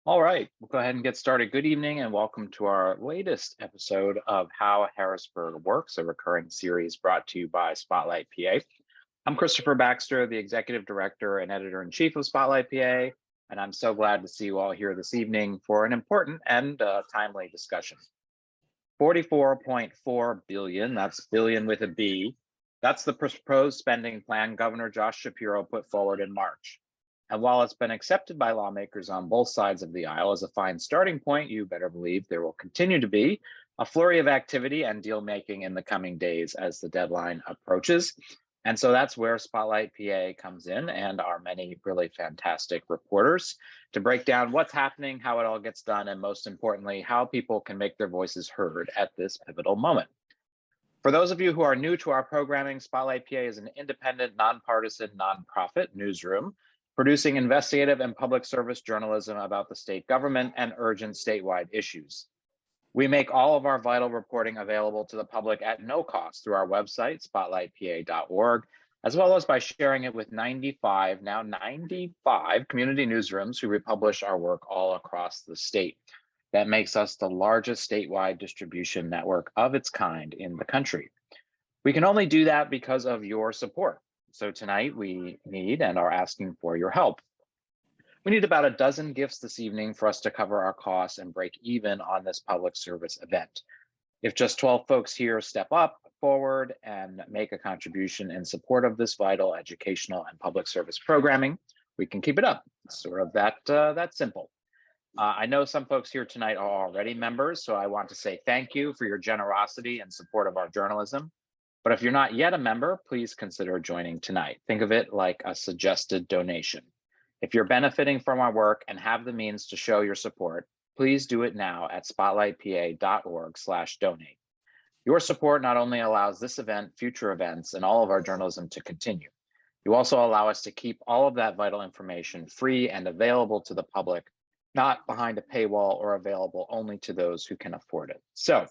All right, we'll go ahead and get started. Good evening and welcome to our latest episode of How Harrisburg Works, a recurring series brought to you by Spotlight PA. I'm Christopher Baxter, the Executive Director and Editor-in-Chief of Spotlight PA, and I'm so glad to see you all here this evening for an important and timely discussion. 44.4 billion, that's billion with a B, that's the proposed spending plan Governor Josh Shapiro put forward in March. And while it's been accepted by lawmakers on both sides of the aisle as a fine starting point, you better believe there will continue to be a flurry of activity and deal making in the coming days as the deadline approaches. And so that's where Spotlight PA comes in and our many really fantastic reporters to break down what's happening, how it all gets done, and most importantly, how people can make their voices heard at this pivotal moment. For those of you who are new to our programming, Spotlight PA is an independent, nonpartisan, nonprofit newsroom producing investigative and public service journalism about the state government and urgent statewide issues. We make all of our vital reporting available to the public at no cost through our website, spotlightpa.org, as well as by sharing it with 95 community newsrooms who republish our work all across the state. That makes us the largest statewide distribution network of its kind in the country. We can only do that because of your support. So tonight we need and are asking for your help. We need about a dozen gifts this evening for us to cover our costs and break even on this public service event. If just 12 folks here step up forward and make a contribution in support of this vital educational and public service programming, we can keep it up. It's sort of that simple. I know some folks here tonight are already members, so I want to say thank you for your generosity and support of our journalism. But if you're not yet a member, please consider joining tonight. Think of it like a suggested donation. If you're benefiting from our work and have the means to show your support, please do it now at spotlightpa.org/donate. Your support not only allows this event, future events, and all of our journalism to continue, you also allow us to keep all of that vital information free and available to the public, not behind a paywall or available only to those who can afford it. So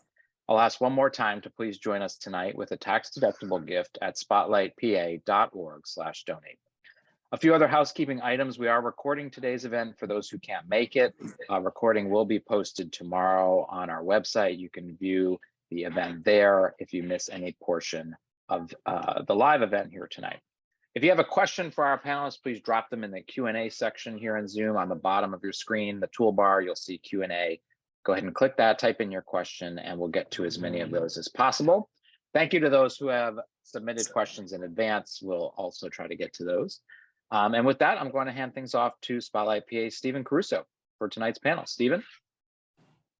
I'll ask one more time to please join us tonight with a tax-deductible gift at spotlightpa.org/donate. A few other housekeeping items. We are recording today's event for those who can't make it. Recording will be posted tomorrow on our website. You can view the event there if you miss any portion of the live event here tonight. If you have a question for our panelists, please drop them in the Q&A section here in Zoom on the bottom of your screen, the toolbar, you'll see Q&A. Go ahead and click that, type in your question, and we'll get to as many of those as possible. Thank you to those who have submitted questions in advance. We'll also try to get to those. And with that, I'm going to hand things off to Spotlight PA's Stephen Caruso for tonight's panel. Stephen.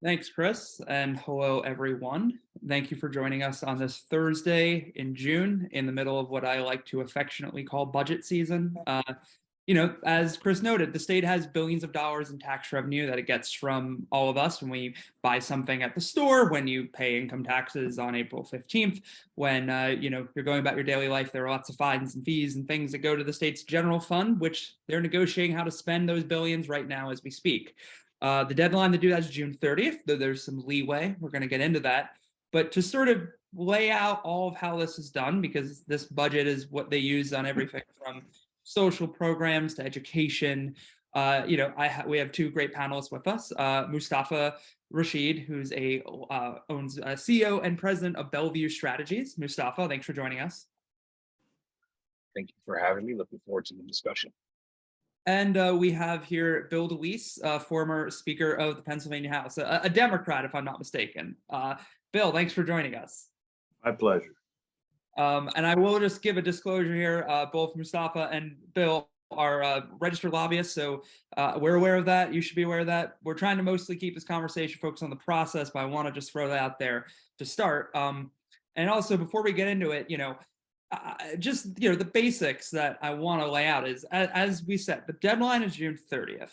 Thanks, Chris, and hello, everyone. Thank you for joining us on this Thursday in June, in the middle of what I like to affectionately call budget season. As Chris noted, the state has billions of dollars in tax revenue that it gets from all of us when we buy something at the store, when you pay income taxes on April 15th, when you're going about your daily life. There are lots of fines and fees and things that go to the state's general fund, which they're negotiating how to spend those billions right now as we speak. The deadline to do that is June 30th, though there's some leeway. We're going to get into that. But to sort of lay out all of how this is done, because this budget is what they use on everything from social programs to education. We have two great panelists with us. Mustafa Rashid, who's owns CEO and president of Bellevue Strategies. Mustafa, thanks for joining us. Thank you for having me. Looking forward to the discussion. And we have here Bill DeWeese, former Speaker of the Pennsylvania House, a Democrat, if I'm not mistaken. Bill, thanks for joining us. My pleasure. And I will just give a disclosure here. Both Mustafa and Bill are registered lobbyists, so we're aware of that. You should be aware of that. We're trying to mostly keep this conversation focused on the process, but I want to just throw that out there to start. And also, before we get into it, the basics that I want to lay out is, as we said, the deadline is June 30th.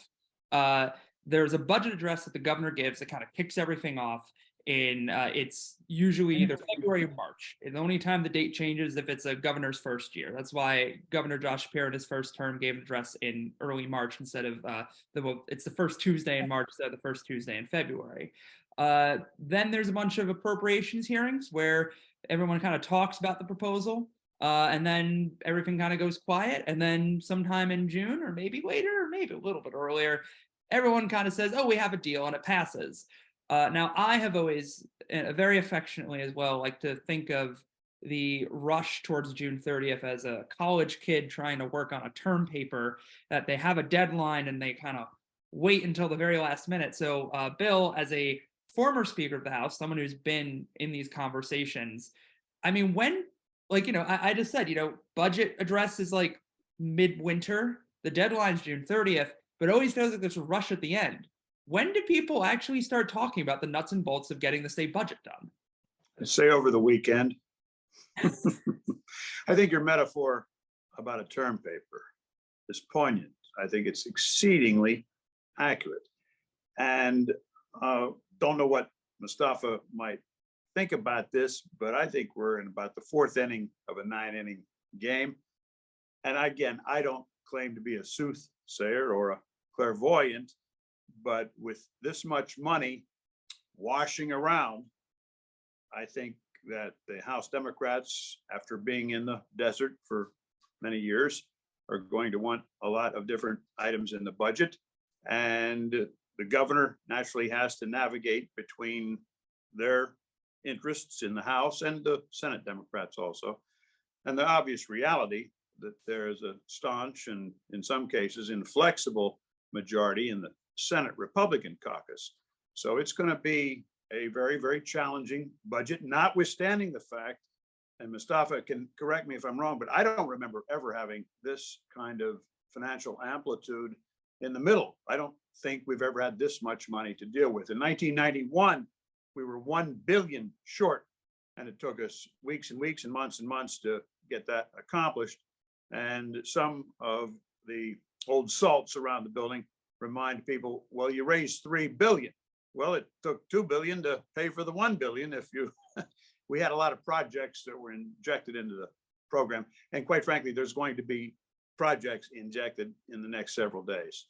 There's a budget address that the governor gives that kind of kicks everything off. It's usually either February or March. And the only time the date changes if it's a governor's first year. That's why Governor Josh Shapiro in his first term gave an address in early March instead of it's the first Tuesday in March instead of the first Tuesday in February. Then there's a bunch of appropriations hearings where everyone kind of talks about the proposal. And then everything kind of goes quiet. And then sometime in June, or maybe later, or maybe a little bit earlier, everyone kind of says, oh, we have a deal, and it passes. Now, I have always, very affectionately as well, like to think of the rush towards June 30th as a college kid trying to work on a term paper, that they have a deadline and they kind of wait until the very last minute. So, Bill, as a former Speaker of the House, someone who's been in these conversations, I mean, when, like, I just said, budget address is like midwinter, the deadline's June 30th, but it always feels like there's a rush at the end. When do people actually start talking about the nuts and bolts of getting the state budget done? I say over the weekend. I think your metaphor about a term paper is poignant. I think it's exceedingly accurate. And don't know what Mustafa might think about this, but I think we're in about the fourth inning of a 9-inning game. And again, I don't claim to be a soothsayer or a clairvoyant, but with this much money washing around, I think that the House Democrats, after being in the desert for many years, are going to want a lot of different items in the budget. And the governor naturally has to navigate between their interests in the House and the Senate Democrats also. And the obvious reality that there is a staunch and in some cases inflexible majority in the Senate Republican caucus. So it's going to be a very, very challenging budget, notwithstanding the fact, and Mustafa can correct me if I'm wrong, but I don't remember ever having this kind of financial amplitude in the middle. I don't think we've ever had this much money to deal with. In 1991, we were 1 billion short, and it took us weeks and weeks and months to get that accomplished. And some of the old salts around the building remind people, well, you raised 3 billion. Well, it took 2 billion to pay for the 1 billion. We had a lot of projects that were injected into the program. And quite frankly, there's going to be projects injected in the next several days.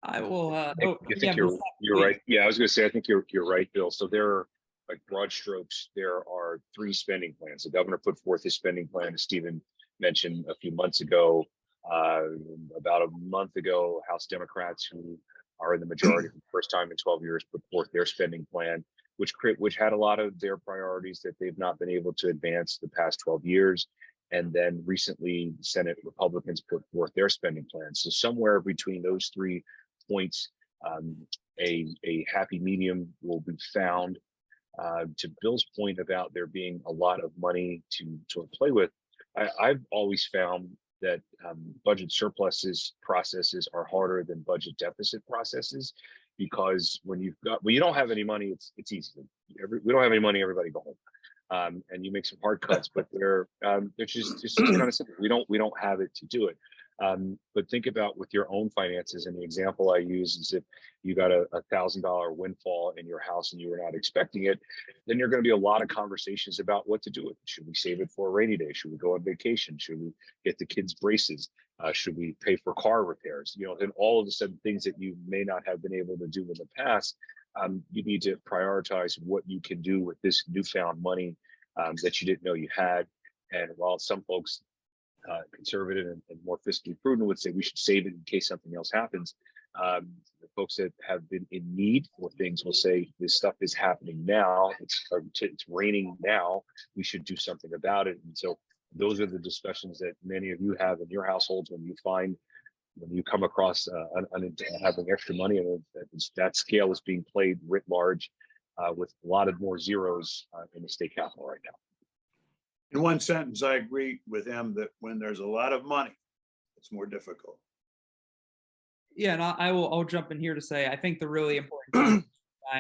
I will. I think you're right. Yeah, I was going to say, I think you're right, Bill. So there are, like, broad strokes, there are 3 spending plans. The governor put forth his spending plan, as Stephen mentioned a few months ago. About a month ago, House Democrats, who are in the majority for the first time in 12 years, put forth their spending plan, which had a lot of their priorities that they've not been able to advance the past 12 years. And then recently, Senate Republicans put forth their spending plan. So somewhere between those 3 points, a happy medium will be found. To Bill's point about there being a lot of money to play with, I've always found that budget surpluses processes are harder than budget deficit processes, because when you don't have any money, it's easy. We don't have any money, everybody go home. And you make some hard cuts, but they're just kind of simple. We don't have it to do it. But think about with your own finances, and the example I use is if you got a $1,000 windfall in your house and you were not expecting it, then there are going to be a lot of conversations about what to do with it. Should we save it for a rainy day? Should we go on vacation? Should we get the kids braces? Should we pay for car repairs? And all of the sudden things that you may not have been able to do in the past, you need to prioritize what you can do with this newfound money that you didn't know you had. And while some folks, conservative and more fiscally prudent, would say we should save it in case something else happens, the folks that have been in need for things will say this stuff is happening now. It's raining now. We should do something about it. And so those are the discussions that many of you have in your households when you come across having extra money, and that scale is being played writ large with a lot of more zeros in the state capital right now. In one sentence, I agree with him that when there's a lot of money, it's more difficult. Yeah, and I'll jump in here to say, I think the really important thing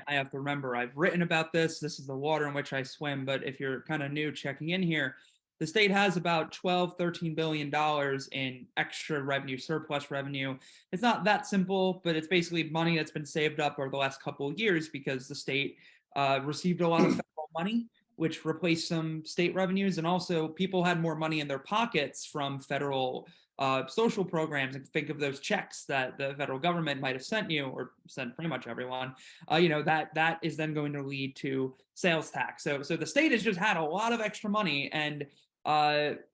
I have to remember, I've written about this. This is the water in which I swim. But if you're kind of new checking in here, the state has about $13 billion in extra revenue, surplus revenue. It's not that simple, but it's basically money that's been saved up over the last couple of years because the state received a lot of federal money, which replaced some state revenues. And also people had more money in their pockets from federal social programs. And think of those checks that the federal government might have sent you, or sent pretty much everyone, that is then going to lead to sales tax. So the state has just had a lot of extra money. And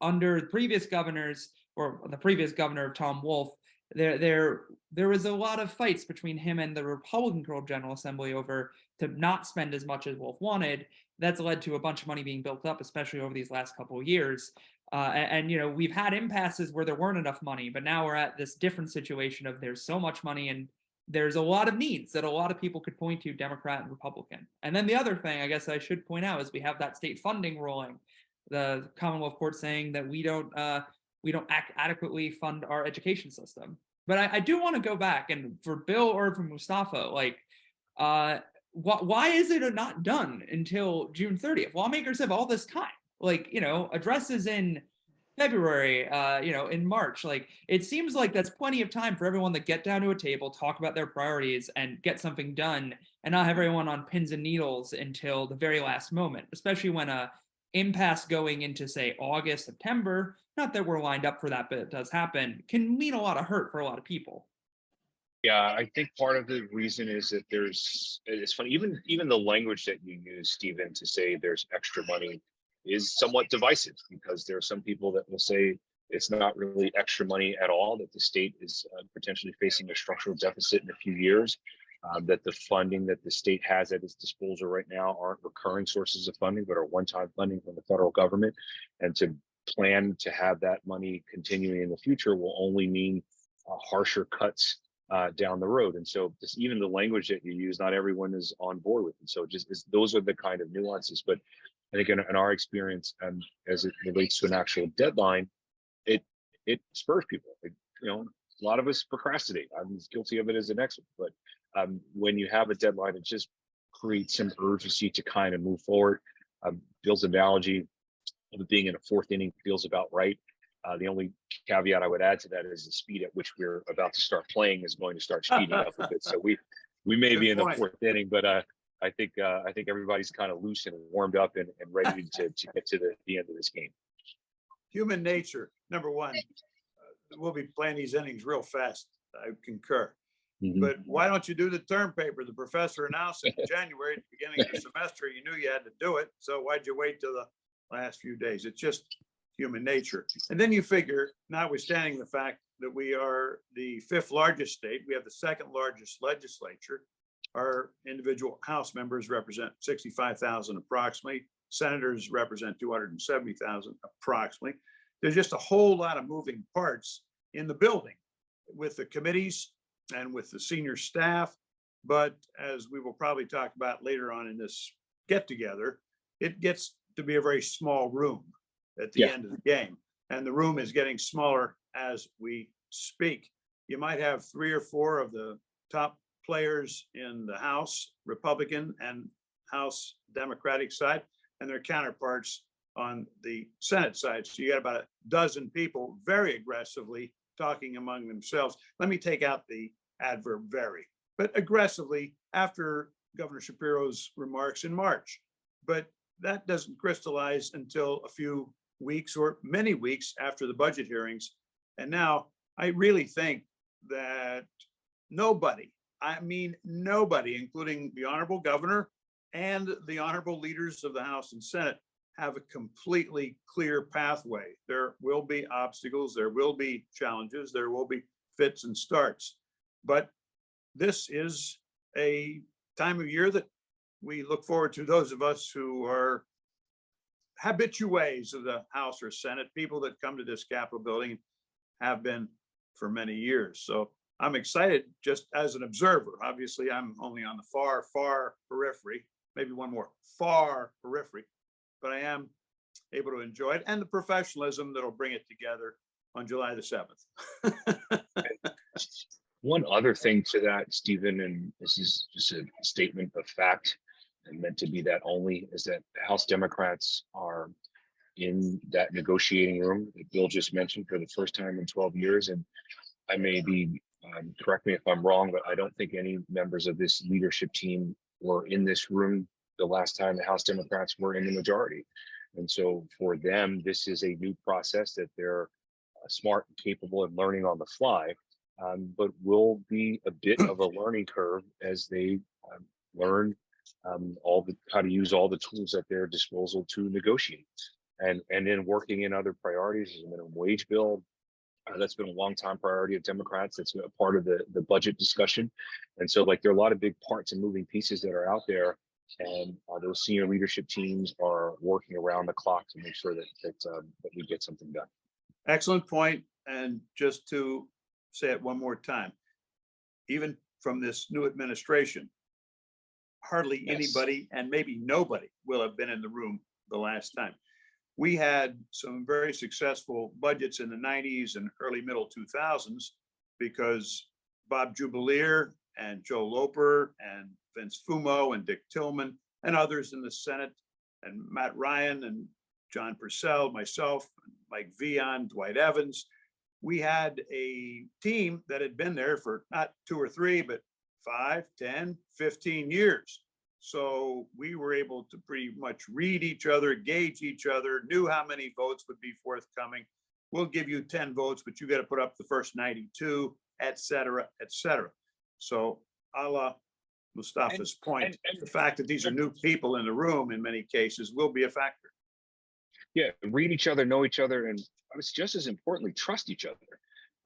under previous governors, or the previous governor, Tom Wolf, there was a lot of fights between him and the Republican-controlled General Assembly over to not spend as much as Wolf wanted. That's led to a bunch of money being built up, especially over these last couple of years. And you know, we've had impasses where there weren't enough money, but now we're at this different situation of there's so much money and there's a lot of needs that a lot of people could point to, Democrat and Republican. And then the other thing I guess I should point out is we have that state funding ruling, the Commonwealth Court saying that we don't adequately fund our education system. But I do want to go back, and for Bill or for Mustafa, like, why is it not done until June 30th? Lawmakers have all this time. Like, you know, addresses in February, you know, in March. Like, it seems like that's plenty of time for everyone to get down to a table, talk about their priorities, and get something done, and not have everyone on pins and needles until the very last moment, especially when a impasse going into, say, August, September, not that we're lined up for that, but it does happen, can mean a lot of hurt for a lot of people. Yeah, I think part of the reason is that it's funny, even the language that you use, Stephen, to say there's extra money is somewhat divisive, because there are some people that will say it's not really extra money at all, that the state is potentially facing a structural deficit in a few years, that the funding that the state has at its disposal right now aren't recurring sources of funding, but are one-time funding from the federal government. And to plan to have that money continuing in the future will only mean harsher cuts down the road. And so even the language that you use, not everyone is on board with. And so those are the kind of nuances. But I think in our experience, as it relates to an actual deadline, it spurs people. You know, a lot of us procrastinate. I'm as guilty of it as the next one. But when you have a deadline, it just creates some urgency to kind of move forward. Bill's analogy of it being in a fourth inning feels about right. The only caveat I would add to that is the speed at which we're about to start playing is going to start speeding up a bit. So we may be in the fourth inning, but I think everybody's kind of loose and warmed up and ready to get to the end of this game. Human nature, number one. We'll be playing these innings real fast. I concur. Mm-hmm. But why don't you do the term paper? The professor announced in January, at the beginning of the semester, you knew you had to do it. So why'd you wait till the last few days? It's just human nature. And then you figure, notwithstanding the fact that we are the fifth largest state, we have the second largest legislature. Our individual House members represent 65,000 approximately. Senators represent 270,000 approximately. There's just a whole lot of moving parts in the building with the committees and with the senior staff. But as we will probably talk about later on in this get together, it gets to be a very small room at the end of the game. And the room is getting smaller as we speak. You might have 3 or 4 of the top players in the House Republican and House Democratic side, and their counterparts on the Senate side. So you got about a dozen people very aggressively talking among themselves. Let me take out the adverb very, but aggressively after Governor Shapiro's remarks in March. But that doesn't crystallize until a few weeks or many weeks after the budget hearings. And now I really think that nobody, including the Honorable Governor and the honorable leaders of the House and Senate, have a completely clear pathway. There will be obstacles, there will be challenges, there will be fits and starts. But this is a time of year that we look forward to, those of us who are habitués of the House or Senate, people that come to this Capitol building have been for many years. So I'm excited just as an observer. Obviously, I'm only on the far, far periphery, maybe one more, far periphery, but I am able to enjoy it and the professionalism that'll bring it together on July the 7th. One other thing to that, Stephen, and this is just a statement of fact and meant to be that only, is that House Democrats are in that negotiating room that Bill just mentioned for the first time in 12 years. And I may be, correct me if I'm wrong, but I don't think any members of this leadership team were in this room the last time the House Democrats were in the majority. And so for them, this is a new process that they're smart and capable of learning on the fly, but will be a bit of a learning curve as they learn how to use all the tools at their disposal to negotiate. And then working in other priorities, as a minimum wage bill, That's been a long time priority of Democrats. That's a part of the budget discussion. And so like there are a lot of big parts and moving pieces that are out there. And those senior leadership teams are working around the clock to make sure that we get something done. Excellent point. And just to say it one more time, even from this new administration, hardly anybody and maybe nobody will have been in the room the last time. We had some very successful budgets in the 90s and early middle 2000s because Bob Jubileer and Joe Loper and Vince Fumo and Dick Tillman and others in the Senate and Matt Ryan and John Purcell, myself, Mike Vion, Dwight Evans. We had a team that had been there for not 2 or 3, but 5, 10, 15 years. So we were able to pretty much read each other, gauge each other, knew how many votes would be forthcoming. We'll give you 10 votes, but you got to put up the first 92, et cetera, et cetera. So a la Mustafa's point, the fact that these are new people in the room in many cases will be a factor. Yeah, read each other, know each other, and it's just as importantly, trust each other.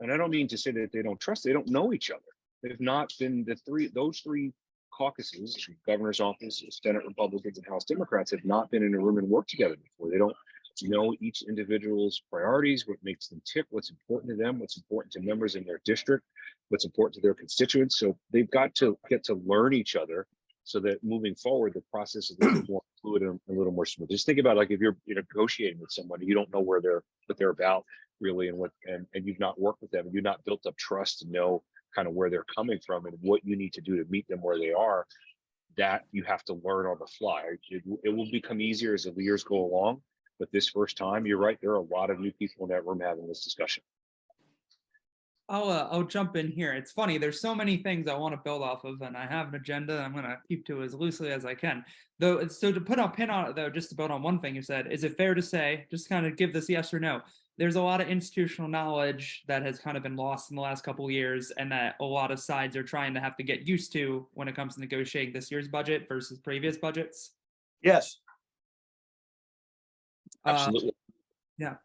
And I don't mean to say that they don't trust, they don't know each other. They've not been those three caucuses, the governor's office, Senate Republicans and House Democrats have not been in a room and worked together before. They don't know each individual's priorities, what makes them tick, what's important to them, what's important to members in their district, what's important to their constituents. So they've got to get to learn each other so that moving forward, the process is a little more fluid and a little more smooth. Just think about like if you're negotiating with somebody, you don't know what they're about really and you've not worked with them and you've not built up trust to know kind of where they're coming from and what you need to do to meet them where they are, that you have to learn on the fly. It will become easier as the years go along, but this first time, you're right, there are a lot of new people in that room having this discussion. I'll jump in here. It's funny, there's so many things I want to build off of, and I have an agenda I'm going to keep to as loosely as I can. Though, so to put a pin on it, though, just to build on one thing you said, is it fair to say, just kind of give this yes or no, there's a lot of institutional knowledge that has kind of been lost in the last couple of years, and that a lot of sides are trying to have to get used to when it comes to negotiating this year's budget versus previous budgets? Yes. Absolutely. Yeah.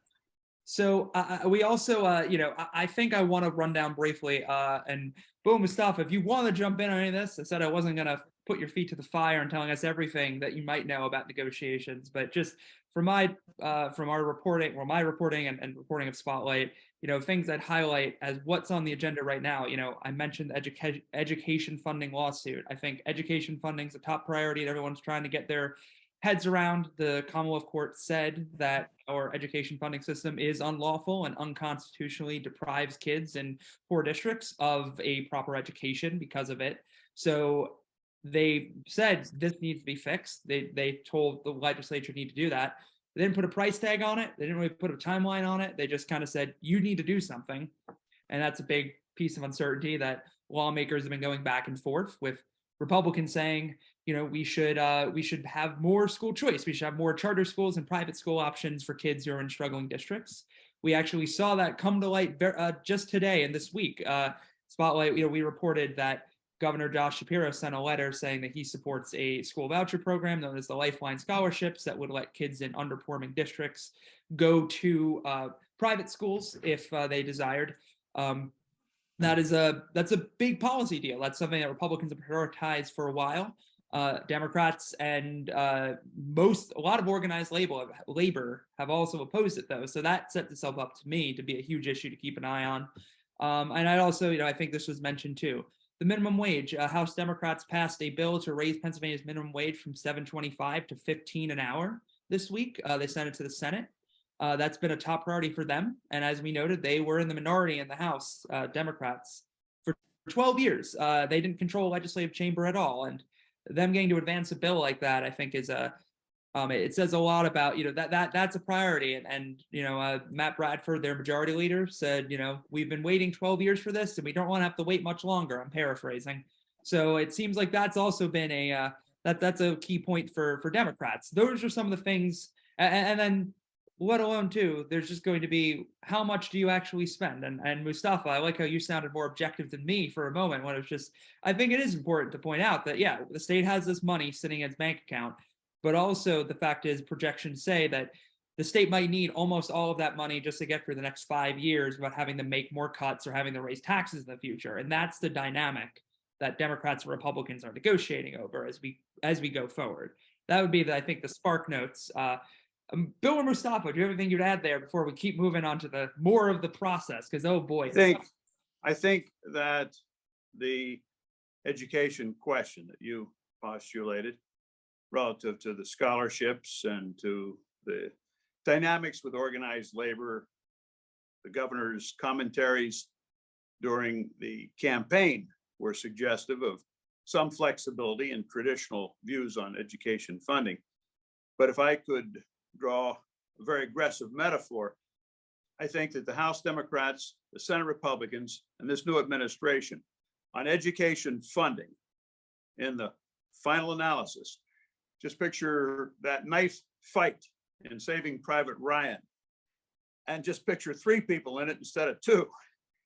So we also, I think I want to run down briefly, and boom, Mustafa, if you want to jump in on any of this, I said I wasn't going to put your feet to the fire and telling us everything that you might know about negotiations, but just from our reporting, or my reporting and reporting of Spotlight, things I'd highlight as what's on the agenda right now. I mentioned the education funding lawsuit. I think education funding is a top priority and everyone's trying to get their heads around. The Commonwealth Court said that our education funding system is unlawful and unconstitutionally deprives kids in poor districts of a proper education because of it. So they said this needs to be fixed. They told the legislature need to do that. They didn't put a price tag on it. They didn't really put a timeline on it. They just kind of said, you need to do something. And that's a big piece of uncertainty that lawmakers have been going back and forth with. Republicans saying, we should have more school choice. We should have more charter schools and private school options for kids who are in struggling districts. We actually saw that come to light just today and this week. Spotlight, we reported that Governor Josh Shapiro sent a letter saying that he supports a school voucher program known as the Lifeline Scholarships that would let kids in underperforming districts go to private schools if they desired. That's a big policy deal. That's something that Republicans have prioritized for a while. Democrats and a lot of organized labor have also opposed it, though. So that sets itself up to me to be a huge issue to keep an eye on. And I'd also, I think this was mentioned too. The minimum wage. House Democrats passed a bill to raise Pennsylvania's minimum wage from $7.25 to $15 an hour this week. They sent it to the Senate. That's been a top priority for them. And as we noted, they were in the minority in the House, Democrats, for 12 years. They didn't control the legislative chamber at all. And them getting to advance a bill like that, I think is it says a lot about, that's a priority. And Matt Bradford, their majority leader, said, we've been waiting 12 years for this and we don't want to have to wait much longer. I'm paraphrasing. So it seems like that's also been that's a key point for Democrats. Those are some of the things. And then let alone too, there's just going to be how much do you actually spend? And Mustafa, I like how you sounded more objective than me for a moment when it was just, I think it is important to point out that, yeah, the state has this money sitting in its bank account, but also the fact is projections say that the state might need almost all of that money just to get through the next 5 years without having to make more cuts or having to raise taxes in the future. And that's the dynamic that Democrats and Republicans are negotiating over as we go forward. That would be, I think, the spark notes. Bill or Mustafa, do you have anything you'd add there before we keep moving on to the more of the process? Because, oh boy. I think that the education question that you postulated relative to the scholarships and to the dynamics with organized labor, the governor's commentaries during the campaign were suggestive of some flexibility in traditional views on education funding. But if I could draw a very aggressive metaphor, I think that the House Democrats, the Senate Republicans, and this new administration on education funding in the final analysis, just picture that knife fight in Saving Private Ryan, and just picture 3 people in it instead of 2,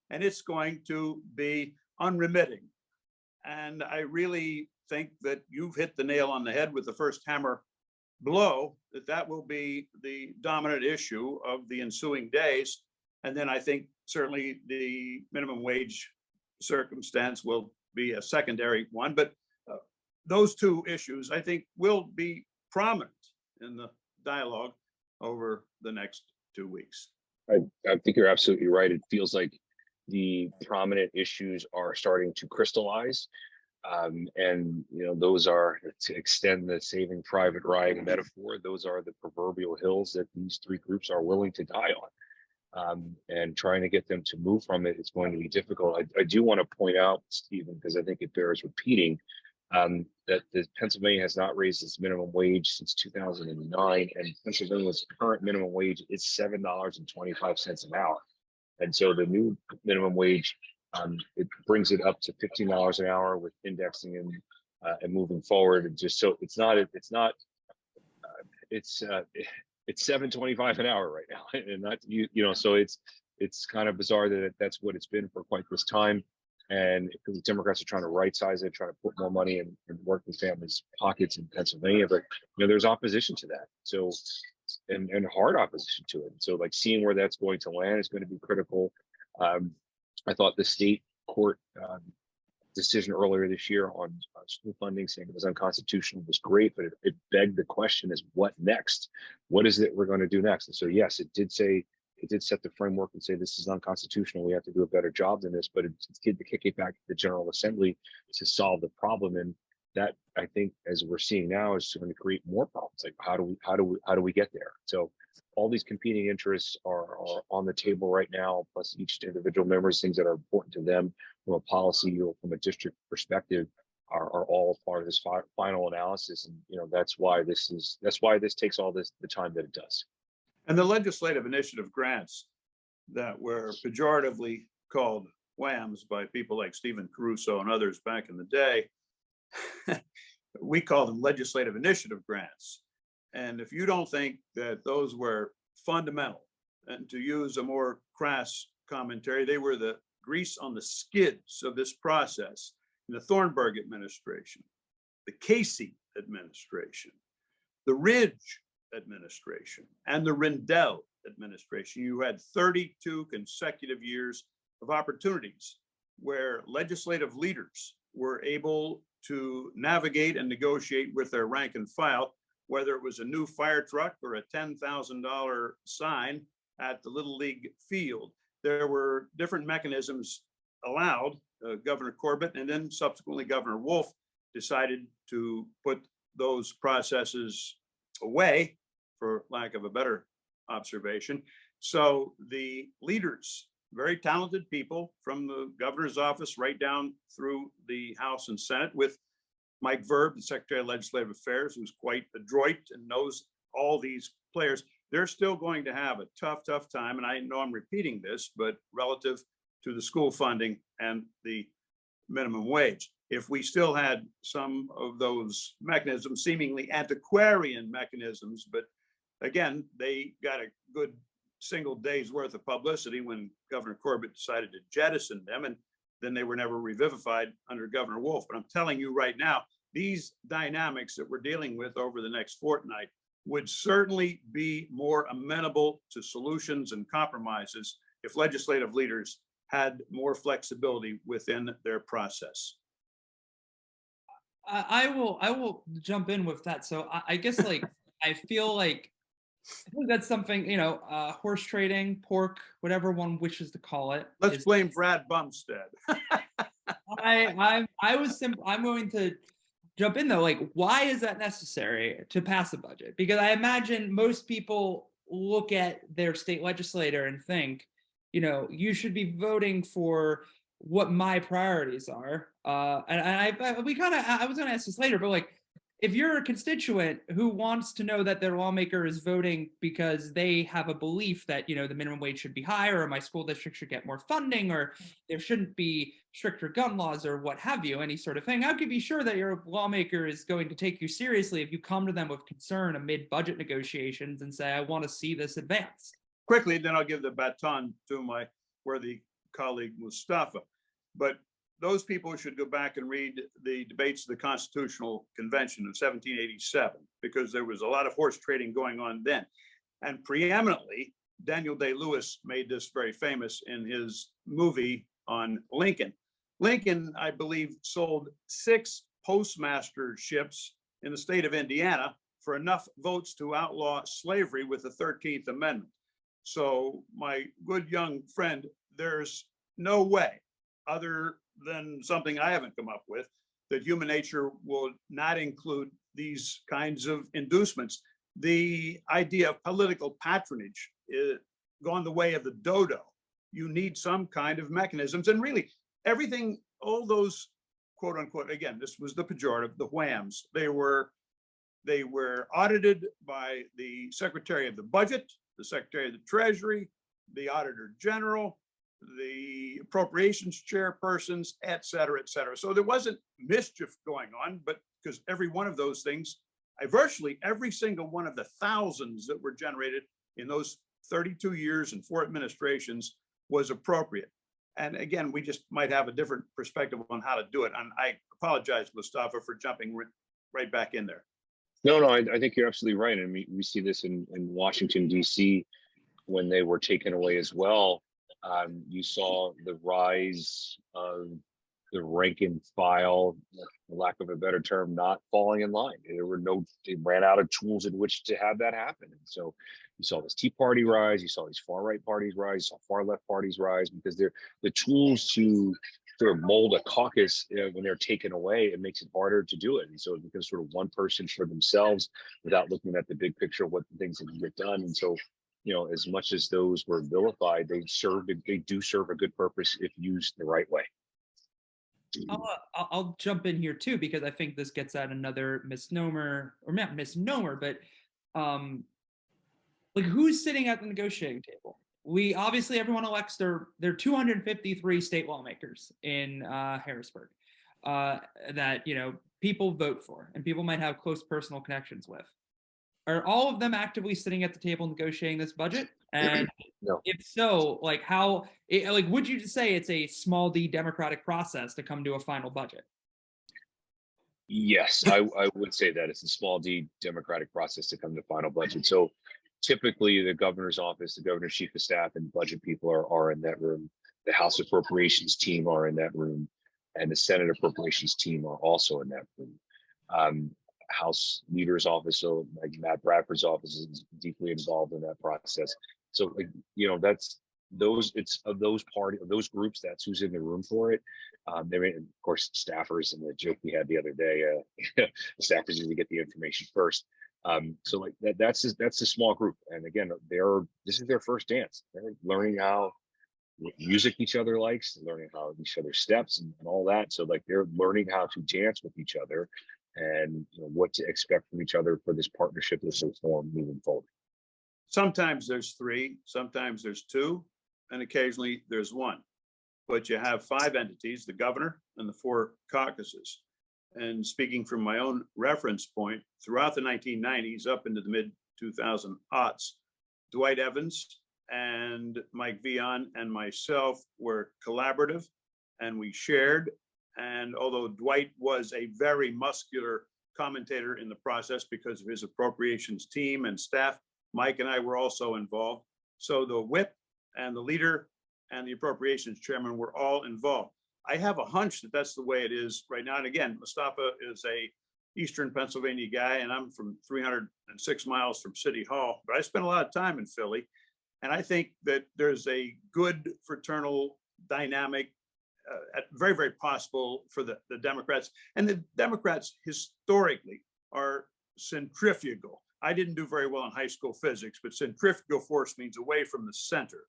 and it's going to be unremitting. And I really think that you've hit the nail on the head with the first hammer blow, that will be the dominant issue of the ensuing days. And then I think certainly the minimum wage circumstance will be a secondary one. But those 2 issues, I think, will be prominent in the dialogue over the next 2 weeks. I think you're absolutely right. It feels like the prominent issues are starting to crystallize. And, you know, those are, to extend the Saving Private Ryan metaphor, those are the proverbial hills that these 3 groups are willing to die on. And trying to get them to move from it is going to be difficult. I do want to point out, Stephen, because I think it bears repeating, that Pennsylvania has not raised its minimum wage since 2009, and Pennsylvania's current minimum wage is $7.25 an hour. And so the new minimum wage, it brings it up to $15 an hour with indexing and moving forward. Just so it's $7.25 an hour right now, and not so it's kind of bizarre that that's what it's been for quite this time. And because the Democrats are trying to right size it, trying to put more money in working families' pockets in Pennsylvania, but there's opposition to that. So and hard opposition to it. So like seeing where that's going to land is going to be critical. I thought the state court decision earlier this year on school funding, saying it was unconstitutional, was great, but it begged the question: is what next? What is it we're going to do next? And so yes, it did set the framework and say this is unconstitutional. We have to do a better job than this, but it's to kick it back to the General Assembly to solve the problem. And that, I think, as we're seeing now, is going to create more problems. Like how do we get there? So all these competing interests are on the table right now, plus each individual member's things that are important to them from a policy or from a district perspective are all part of this final analysis. And that's why this takes all this the time that it does. And the legislative initiative grants that were pejoratively called WHAMs by people like Stephen Caruso and others back in the day, we call them legislative initiative grants. And if you don't think that those were fundamental, and to use a more crass commentary, they were the grease on the skids of this process in the Thornburg administration, the Casey administration, the Ridge administration, and the Rendell administration. You had 32 consecutive years of opportunities where legislative leaders were able to navigate and negotiate with their rank and file, whether it was a new fire truck or a $10,000 sign at the Little League field. There were different mechanisms allowed. Governor Corbett and then subsequently Governor Wolf decided to put those processes away, for lack of a better observation. So the leaders, very talented people from the governor's office right down through the House and Senate, with Mike Verb, the Secretary of Legislative Affairs, who's quite adroit and knows all these players, they're still going to have a tough time. And I know I'm repeating this, but relative to the school funding and the minimum wage, if we still had some of those mechanisms, seemingly antiquarian mechanisms, but again, they got a good single day's worth of publicity when Governor Corbett decided to jettison them, and then they were never revivified under Governor Wolf. But I'm telling you right now, these dynamics that we're dealing with over the next fortnight would certainly be more amenable to solutions and compromises if legislative leaders had more flexibility within their process. I will jump in with that. So I guess like I feel like that's something, horse trading, pork, whatever one wishes to call it. Let's blame Brad Bumstead. I'm going to jump in though. Like, why is that necessary to pass a budget? Because I imagine most people look at their state legislator and think, you should be voting for what my priorities are. I was going to ask this later, but like, if you're a constituent who wants to know that their lawmaker is voting because they have a belief that, the minimum wage should be higher, or my school district should get more funding, or there shouldn't be stricter gun laws, or what have you, any sort of thing, how could you be sure that your lawmaker is going to take you seriously if you come to them with concern amid budget negotiations and say, I want to see this advance? Quickly, then I'll give the baton to my worthy colleague Mustafa. But those people should go back and read the debates of the Constitutional Convention of 1787, because there was a lot of horse trading going on then. And preeminently, Daniel Day-Lewis made this very famous in his movie on Lincoln. Lincoln, I believe, sold 6 postmasterships in the state of Indiana for enough votes to outlaw slavery with the 13th Amendment. So my good young friend, there's no way, other than something I haven't come up with, that human nature will not include these kinds of inducements. The idea of political patronage is gone the way of the dodo. You need some kind of mechanisms, and really everything, all those quote unquote, again, this was the pejorative, the whams, they were audited by the Secretary of the Budget, the Secretary of the Treasury, the Auditor General, the appropriations chairpersons, et cetera, et cetera. So there wasn't mischief going on, but because every one of those things, virtually every single one of the thousands that were generated in those 32 years and 4 administrations was appropriate. And again, we just might have a different perspective on how to do it. And I apologize, Mustafa, for jumping right back in there. No, I think you're absolutely right. And we see this in Washington, D.C. when they were taken away as well. You saw the rise of the rank and file, for lack of a better term, not falling in line. They ran out of tools in which to have that happen. And so you saw this Tea Party rise, you saw these far right parties rise, you saw far left parties rise, because they're the tools to sort of mold a caucus when they're taken away. It makes it harder to do it. And so it becomes sort of one person for themselves without looking at the big picture of what the things that can get done. And so, as much as those were vilified, they do serve a good purpose if used the right way. I'll jump in here too, because I think this gets at another misnomer, or not misnomer, but like, who's sitting at the negotiating table? We obviously, everyone elects there are 253 state lawmakers in Harrisburg that people vote for, and people might have close personal connections with. Are all of them actively sitting at the table negotiating this budget? And No. If so, like, would you say it's a small d democratic process to come to a final budget? Yes, I would say that it's a small d democratic process to come to final budget. So typically the governor's office, the governor's chief of staff, and budget people are in that room. The House Appropriations team are in that room, and the Senate Appropriations team are also in that room. House leader's office, so like Matt Bradford's office, is deeply involved in that process. So that's it's of those groups, that's who's in the room for it. There may, of course, staffers, and the joke we had the other day, the staffers usually get the information first. So like that's a small group, and again, this is their first dance. They're learning what music each other likes, learning how each other steps and all that. So like they're learning how to dance with each other, and what to expect from each other for this partnership that's so formed moving forward. Sometimes there's 3, sometimes there's 2, and occasionally there's 1. But you have 5 entities, the governor and the 4 caucuses. And speaking from my own reference point, throughout the 1990s up into the mid-2000s, Dwight Evans and Mike Vion and myself were collaborative, and we shared. And although Dwight was a very muscular commentator in the process because of his appropriations team and staff. Mike and I were also involved. So the whip and the leader and the appropriations chairman were all involved. I have a hunch that that's the way it is right now. And again, Mustafa is a Eastern Pennsylvania guy, and I'm from 306 miles from City Hall, but I spent a lot of time in Philly. And I think that there's a good fraternal dynamic, very, very possible for the Democrats. And the Democrats historically are centrifugal. I didn't do very well in high school physics, but centrifugal force means away from the center.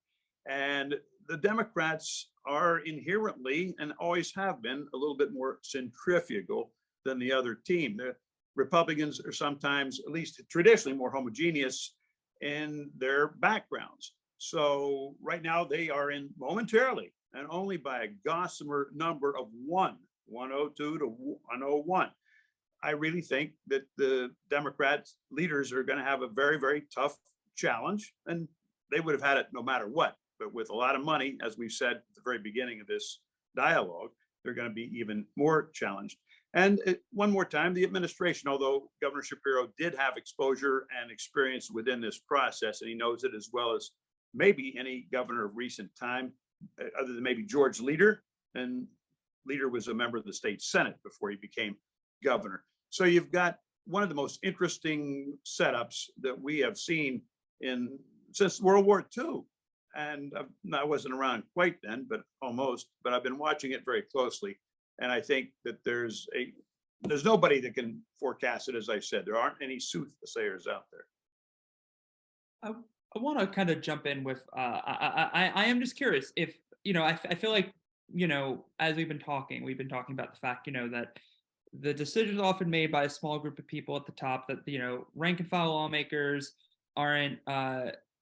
And the Democrats are inherently, and always have been, a little bit more centrifugal than the other team. The Republicans are sometimes, at least traditionally, more homogeneous in their backgrounds. So right now they are in momentarily, and only by a gossamer number of 102 to 101. I really think that the Democrats leaders are going to have a very, very tough challenge, and they would have had it no matter what. But with a lot of money, as we said at the very beginning of this dialogue, they're going to be even more challenged. And one more time, the administration, although Governor Shapiro did have exposure and experience within this process, and he knows it as well as maybe any governor of recent time, other than maybe George Leader, and Leader was a member of the state Senate before he became governor. So you've got one of the most interesting setups that we have seen since World War II. And I wasn't around quite then, but almost, but I've been watching it very closely. And I think that there's nobody that can forecast it. As I said, there aren't any soothsayers out there. I want to kind of jump in with, I am just curious if, I feel like, as we've been talking about the fact, that the decisions often made by a small group of people at the top, that, rank and file lawmakers aren't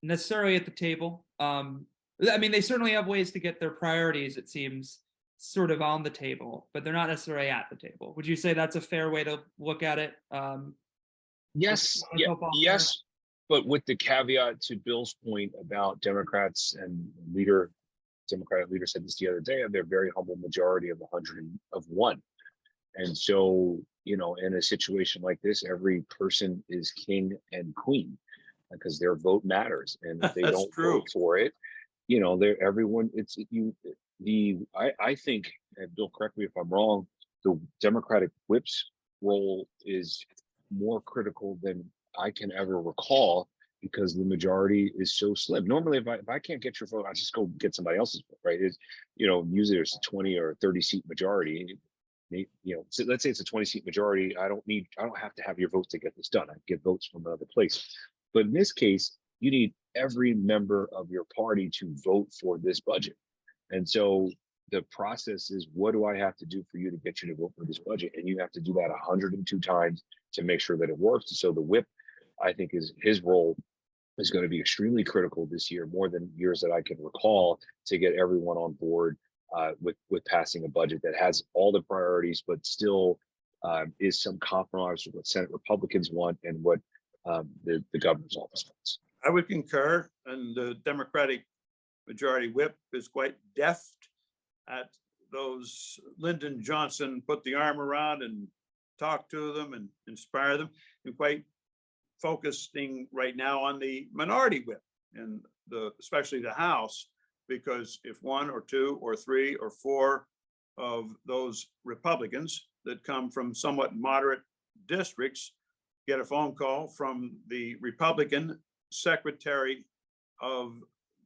necessarily at the table. I mean, they certainly have ways to get their priorities, it seems, sort of on the table, but they're not necessarily at the table. Would you say that's a fair way to look at it? Yes, yes, but with the caveat to Bill's point about Democrats and Democratic leader said this the other day, they're very humble majority of 101. And so, in a situation like this, every person is king and queen because their vote matters. And if they don't vote for it, everyone, I think, and Bill, correct me if I'm wrong, the Democratic whip's role is more critical than I can ever recall because the majority is so slim. Normally, if I can't get your vote, I just go get somebody else's vote, right? Usually there's a 20 or 30 seat majority. So let's say it's a 20 seat majority. I don't have to have your vote to get this done. I get votes from another place. But in this case, you need every member of your party to vote for this budget. And so the process is, what do I have to do for you to get you to vote for this budget? And you have to do that 102 times to make sure that it works. So the whip, I think, his role is going to be extremely critical this year, more than years that I can recall, to get everyone on board with passing a budget that has all the priorities, but still is some compromise with what Senate Republicans want and what the governor's office wants. I would concur, and the Democratic majority whip is quite deft at those. Lyndon Johnson put the arm around and talk to them and inspire them, and quite focusing right now on the minority whip, and especially the House, because if one or two or three or four of those Republicans that come from somewhat moderate districts get a phone call from the Republican Secretary of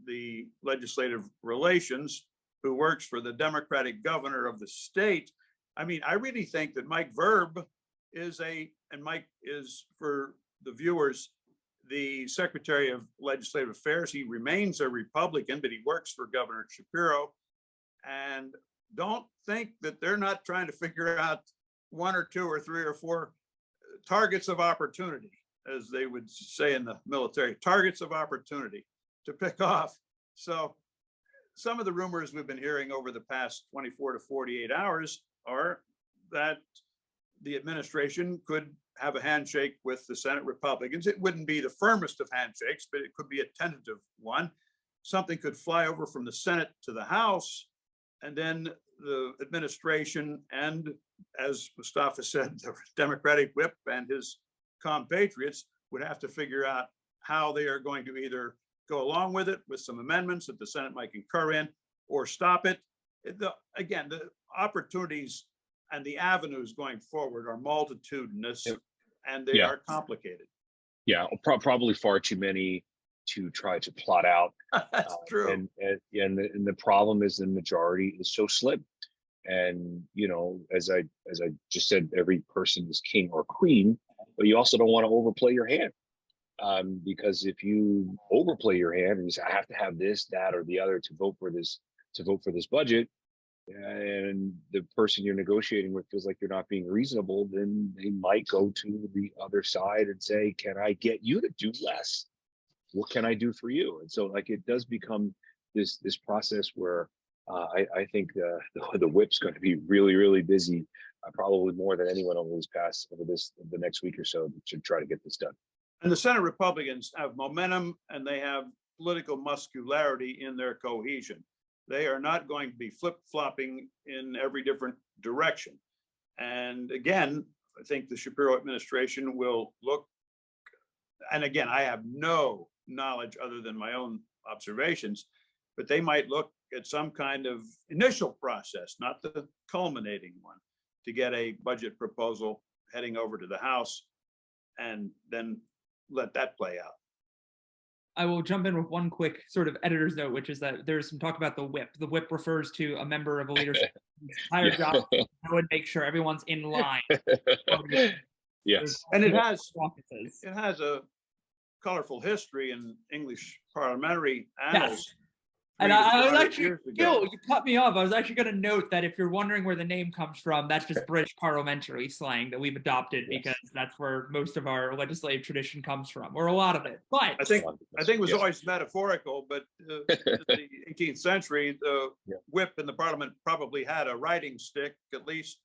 the Legislative Relations, who works for the Democratic governor of the state. I mean, I really think that Mike Verb and Mike is, for the viewers, the Secretary of Legislative Affairs. He remains a Republican, but he works for Governor Shapiro. And don't think that they're not trying to figure out one or two or three or four targets of opportunity, as they would say in the military, targets of opportunity to pick off. So some of the rumors we've been hearing over the past 24 to 48 hours are that the administration could have a handshake with the Senate Republicans. It wouldn't be the firmest of handshakes, but it could be a tentative one. Something could fly over from the Senate to the House, and then the administration and, as Mustafa said, the Democratic whip and his compatriots would have to figure out how they are going to either go along with it with some amendments that the Senate might concur in, or stop it. Again, the opportunities and the avenues going forward are multitudinous, and they are complicated. Yeah, probably far too many to try to plot out. That's true. And the problem is the majority is so slim. And as I just said, every person is king or queen, but you also don't want to overplay your hand. Because if you overplay your hand and you say, I have to have this, that, or the other to vote for this budget, and the person you're negotiating with feels like you're not being reasonable, then they might go to the other side and say, can I get you to do less? What can I do for you? And so like it does become this process where I think the whip's going to be really, really busy, probably more than anyone on these past over the next week or so to try to get this done. And the Senate Republicans have momentum and they have political muscularity in their cohesion. They are not going to be flip-flopping in every different direction. And again, I think the Shapiro administration will look, and again, I have no knowledge other than my own observations, but they might look at some kind of initial process, not the culminating one, to get a budget proposal heading over to the House and then let that play out. I will jump in with one quick sort of editor's note, which is that there's some talk about the whip. The whip refers to a member of a leadership entire job. I would make sure everyone's in line. Yes, and it has a colorful history in English parliamentary annals. Yes. And I was actually, Gil, you cut me off. I was actually going to note that if you're wondering where the name comes from, that's just British parliamentary slang that we've adopted because that's where most of our legislative tradition comes from, or a lot of it. But I think it was always metaphorical, but in the 18th century, the whip in the parliament probably had a riding stick, at least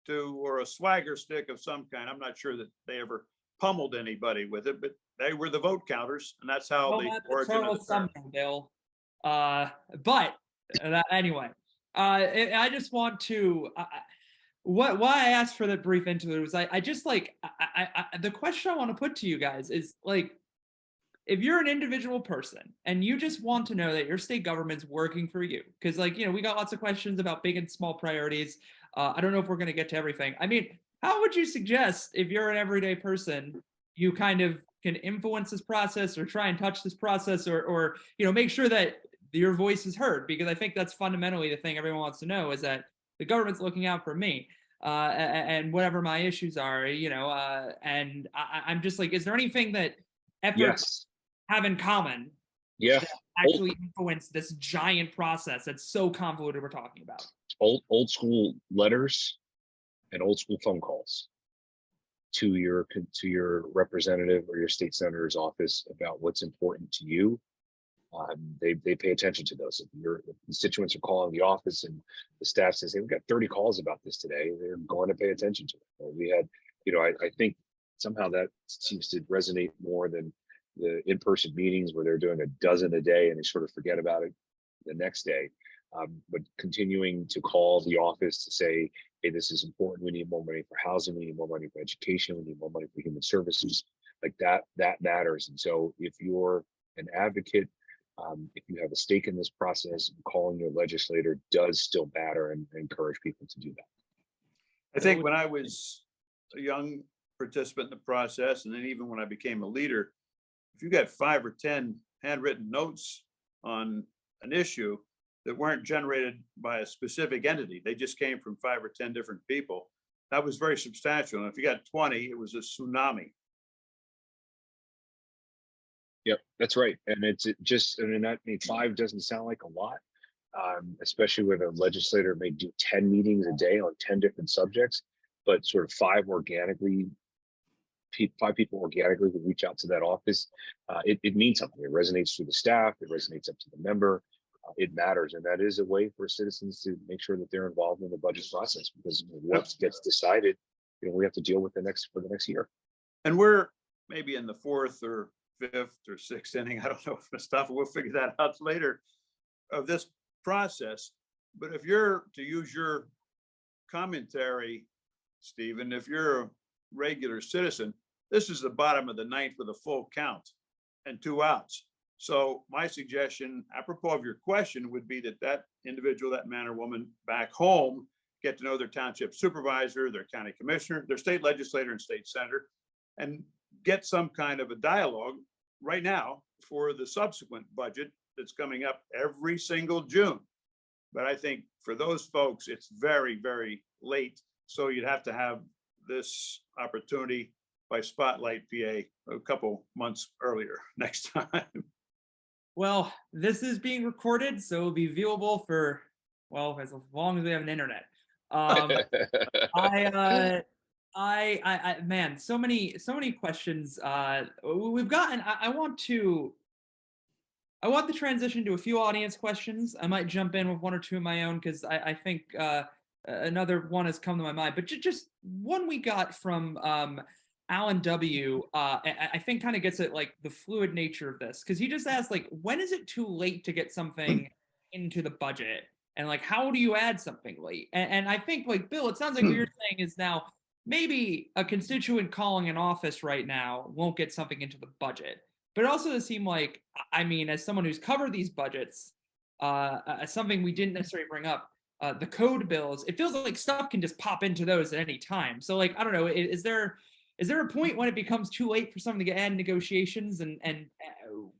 or a swagger stick of some kind. I'm not sure that they ever pummeled anybody with it, but they were the vote counters, and that's how the origin of the term. Bill. Anyway, I just want to why I asked for that brief interlude was I just like the question I want to put to you guys is like, if you're an individual person and you just want to know that your state government's working for you, because like, we got lots of questions about big and small priorities. I don't know if we're going to get to everything. I mean, how would you suggest, if you're an everyday person, you kind of can influence this process or try and touch this process or make sure that your voice is heard? Because I think that's fundamentally the thing everyone wants to know, is that the government's looking out for me and whatever my issues are, and I'm just like, is there anything that efforts have in common that actually influence this giant process that's so convoluted we're talking about? Old school letters and old school phone calls to your representative or your state senator's office about what's important to you. They pay attention to those. If your constituents are calling the office and the staff says, hey, we've got 30 calls about this today, they're going to pay attention to it. We had, I think somehow that seems to resonate more than the in-person meetings where they're doing a dozen a day and they sort of forget about it the next day. But continuing to call the office to say, hey, this is important. We need more money for housing. We need more money for education. We need more money for human services. Like that matters. And so if you're an advocate, if you have a stake in this process, calling your legislator does still matter, and encourage people to do that. I think when I was a young participant in the process, and then even when I became a leader, if you got 5 or 10 handwritten notes on an issue that weren't generated by a specific entity, they just came from 5 or 10 different people, that was very substantial. And if you got 20, it was a tsunami. Yep, that's right. And it's just, 5 doesn't sound like a lot, especially when a legislator may do 10 meetings a day on 10 different subjects, but sort of 5 people organically would reach out to that office. It means something. It resonates through the staff. It resonates up to the member. It matters. And that is a way for citizens to make sure that they're involved in the budget process, because what gets decided, we have to deal with for the next year. And we're maybe in the 4th or 5th or 6th inning, I don't know if Mustafa will figure that out later, of this process. But if you're, to use your commentary, Stephen, if you're a regular citizen, this is the bottom of the ninth with a full count and 2 outs. So my suggestion, apropos of your question, would be that that individual, that man or woman back home, get to know their township supervisor, their county commissioner, their state legislator and state senator, and get some kind of a dialogue right now for the subsequent budget that's coming up every single June. But I think for those folks, it's very, very late. So you'd have to have this opportunity by Spotlight PA a couple months earlier next time. Well, this is being recorded, so it'll be viewable for, well, as long as we have an internet. Man, so many questions we've gotten. I want the transition to a few audience questions. I might jump in with one or two of my own because I think another one has come to my mind. But just one we got from Alan W. I think kind of gets at like the fluid nature of this, because he just asked, like, when is it too late to get something into the budget, and like how do you add something late? And I think, like, Bill, it sounds like what you're saying is now maybe a constituent calling an office right now won't get something into the budget. But it also does seem like, I mean, as someone who's covered these budgets, something we didn't necessarily bring up, the code bills, it feels like stuff can just pop into those at any time. So, like, I don't know, is there a point when it becomes too late for something to add negotiations, and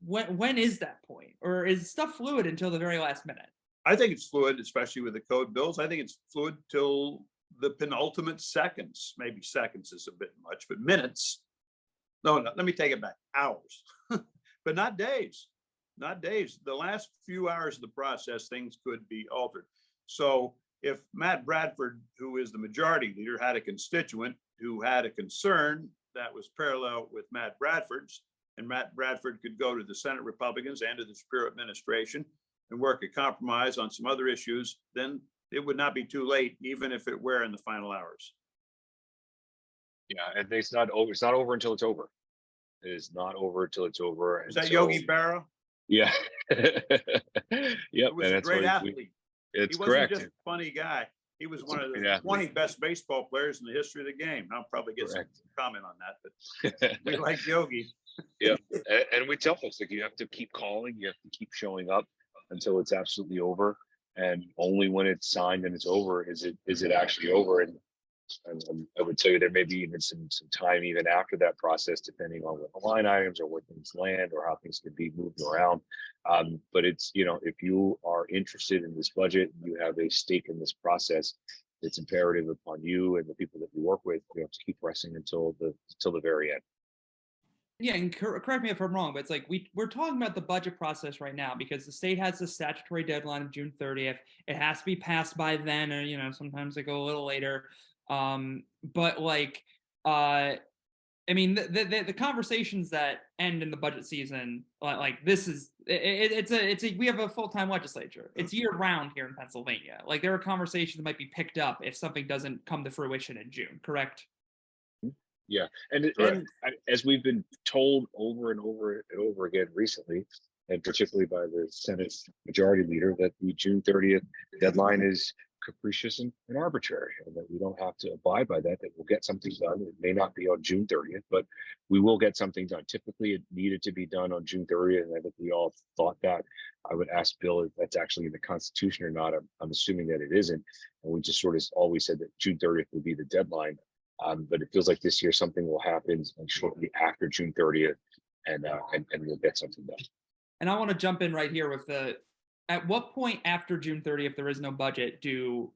when is that point? Or is stuff fluid until the very last minute? I think it's fluid, especially with the code bills. I think it's fluid till the penultimate seconds. Maybe seconds is a bit much, but minutes. No, let me take it back. Hours, but not days. Not days. The last few hours of the process, things could be altered. So if Matt Bradford, who is the majority leader, had a constituent who had a concern that was parallel with Matt Bradford's, and Matt Bradford could go to the Senate Republicans and to the Shapiro administration and work a compromise on some other issues, then it would not be too late, even if it were in the final hours. Yeah, and it's not over. It's not over until it's over. It is not over until it's over. Is that Yogi Berra? Yeah. Yep. He was a great athlete. It's he wasn't correct. just a funny guy. He was one of the 20 best baseball players in the history of the game. I'll probably get some comment on that, but we like Yogi. Yeah, and we tell folks, like, you have to keep calling, you have to keep showing up until it's absolutely over, and only when it's signed and it's over is it actually over. And I would tell you there may be even some time even after that process, depending on what the line items or where things land or how things can be moved around. But it's, if you are interested in this budget, you have a stake in this process, it's imperative upon you and the people that you work with, to keep pressing until the very end. Yeah, and correct me if I'm wrong, but it's like we're talking about the budget process right now because the state has the statutory deadline of June 30th. It has to be passed by then, or sometimes they go a little later. But like, I mean, the conversations that end in the budget season, like this is we have a full-time legislature. It's year round here in Pennsylvania. Like, there are conversations that might be picked up if something doesn't come to fruition in June. Correct? Yeah, and as we've been told over and over and over again recently, and particularly by the Senate Majority Leader, that the June 30th deadline is capricious and arbitrary, and that we don't have to abide by that, that we'll get something done. It may not be on June 30th, but we will get something done. Typically, it needed to be done on June 30th, and I think we all thought that. I would ask Bill if that's actually in the Constitution or not. I'm assuming that it isn't, and we just sort of always said that June 30th would be the deadline. But it feels like this year something will happen shortly after June 30th, and we'll get something done. And I want to jump in right here with at what point after June 30th, if there is no budget, do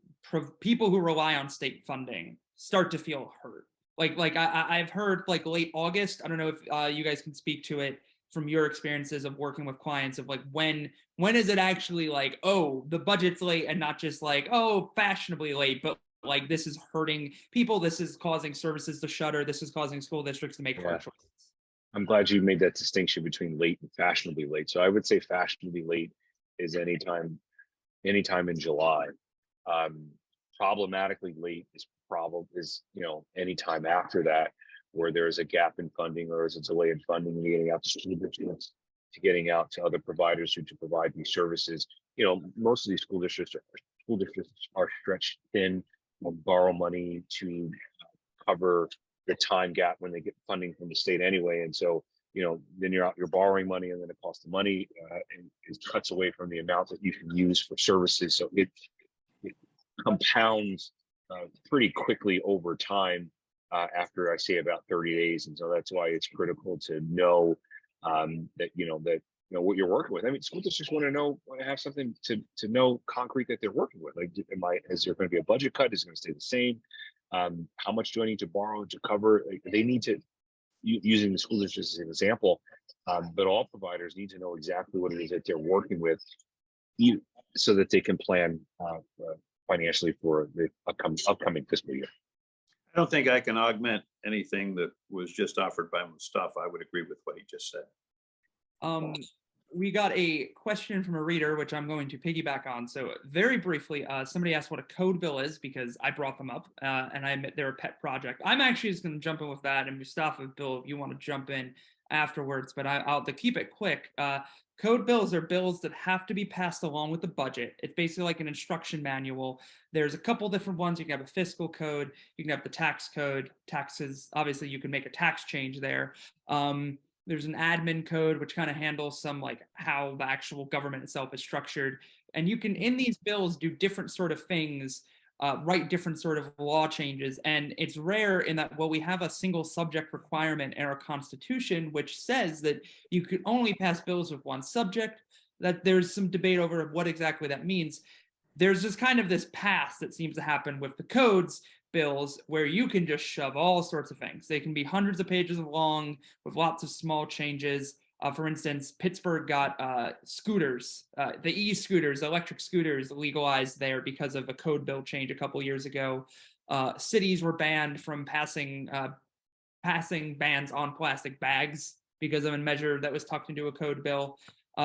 people who rely on state funding start to feel hurt? Like I've heard like late August. I don't know if you guys can speak to it from your experiences of working with clients, of like when is it actually like, oh, the budget's late, and not just like, oh, fashionably late, but like this is hurting people, this is causing services to shutter, this is causing school districts to make hard choices. I'm glad you made that distinction between late and fashionably late. So I would say fashionably late is anytime in July. Problematically late is anytime after that, where there's a gap in funding or there's a delay in funding, getting out to school districts, to getting out to other providers who to provide these services. Most of these school districts are school districts are stretched thin, will borrow money to cover the time gap when they get funding from the state anyway. And so, then you're borrowing money, and then the cost of money and it cuts away from the amount that you can use for services. So it compounds pretty quickly over time after I say about 30 days. And so that's why it's critical to know that what you're working with. I mean, school districts want to have something to know concrete that they're working with. Like, is there going to be a budget cut? Is it going to stay the same? How much do I need to borrow to cover? Like, they need to, using the school districts as an example, but all providers need to know exactly what it is that they're working with, so that they can plan financially for the upcoming fiscal year. I don't think I can augment anything that was just offered by Mustafa. I would agree with what he just said. We got a question from a reader, which I'm going to piggyback on. So very briefly, somebody asked what a code bill is, because I brought them up, and I admit they're a pet project. I'm actually just going to jump in with that, and Mustafa, Bill, if you want to jump in afterwards, but I'll to keep it quick. Code bills are bills that have to be passed along with the budget. It's basically like an instruction manual. There's a couple different ones. You can have a fiscal code. You can have the tax code. Taxes, obviously, you can make a tax change there. There's an admin code, which kind of handles some like how the actual government itself is structured. And you can, in these bills, do different sort of things, write different sort of law changes. And it's rare in that, well, we have a single subject requirement in our Constitution, which says that you could only pass bills with one subject, that there's some debate over what exactly that means. There's just kind of this pass that seems to happen with the codes bills, where you can just shove all sorts of things. They can be hundreds of pages long with lots of small changes. For instance, Pittsburgh got scooters, the e-scooters, electric scooters legalized there because of a code bill change a couple years ago. Cities were banned from passing bans on plastic bags because of a measure that was tucked into a code bill.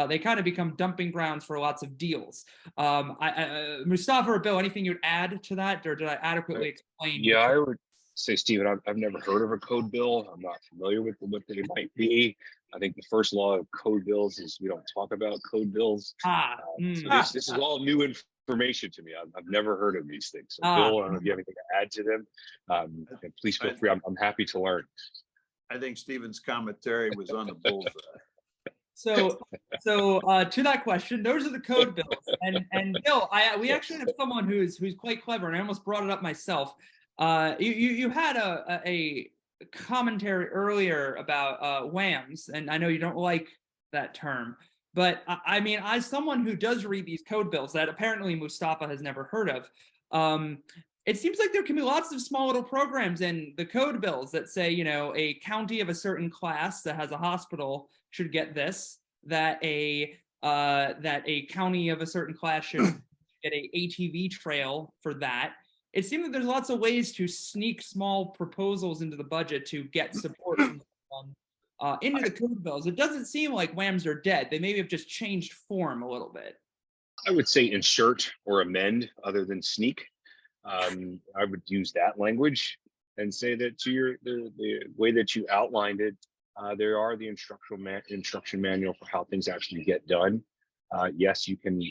They kind of become dumping grounds for lots of deals. Mustafa or Bill, anything you'd add to that, or did I adequately explain? Yeah, I would say, Stephen, I've never heard of a code bill. I'm not familiar with what they might be. I think the first law of code bills is we don't talk about code bills. So this is all new information to me. I've never heard of these things. So Bill, I don't know if you have anything to add to them. And please feel free. I'm happy to learn. I think Stephen's commentary was on the bullseye. So to that question, those are the code bills. And Bill, we actually have someone who's quite clever, and I almost brought it up myself. You had a commentary earlier about WHAMs, and I know you don't like that term, but I mean, as someone who does read these code bills that apparently Mustafa has never heard of, it seems like there can be lots of small little programs in the code bills that say, a county of a certain class that has a hospital should get this, that a county of a certain class should get a ATV trail for that. It seems that there's lots of ways to sneak small proposals into the budget to get support from into the code bills. It doesn't seem like WHAMs are dead. They maybe have just changed form a little bit. I would say insert or amend other than sneak. I would use that language and say that the way that you outlined it, there are the instruction manual for how things actually get done. Yes, you can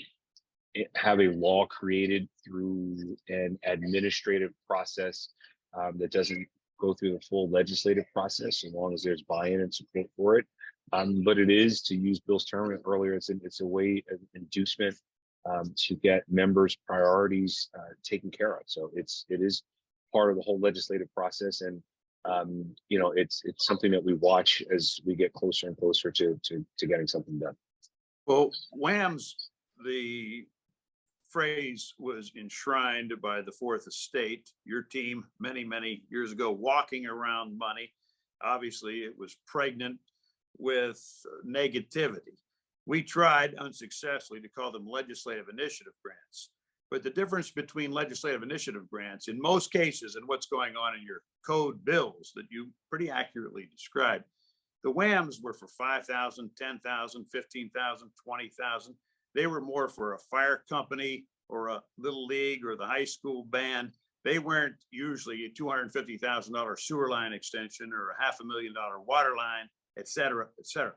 have a law created through an administrative process that doesn't go through the full legislative process, as long as there's buy-in and support for it. But it is, to use Bill's term earlier, it's a way of inducement to get members' priorities taken care of. So it is part of the whole legislative process, and it's something that we watch as we get closer and closer to getting something done. Well, WHAMs, the phrase was enshrined by the Fourth Estate, your team, many, many years ago, walking around money. Obviously, it was pregnant with negativity. We tried unsuccessfully to call them legislative initiative grants. But the difference between legislative initiative grants, in most cases, and what's going on in your code bills that you pretty accurately described, the WHAMs were for 5,000, 10,000, 15,000, 20,000. They were more for a fire company or a little league or the high school band. They weren't usually a $250,000 sewer line extension or a $500,000 water line, et cetera, et cetera.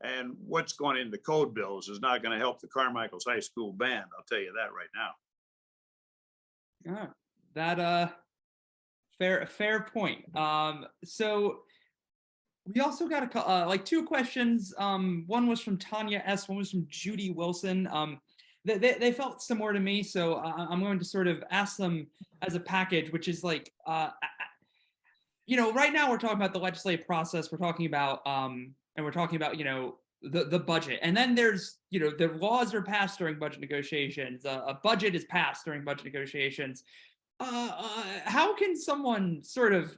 And what's going into code bills is not going to help the Carmichael's high school band. I'll tell you that right now. That fair point. So we also got like two questions. One was from Tanya S. One was from Judy Wilson. They felt similar to me, so I'm going to sort of ask them as a package, which is like, right now we're talking about the legislative process. We're talking about, and we're talking about, the budget, and then there's, the laws are passed during budget negotiations. A budget is passed during budget negotiations. How can someone sort of,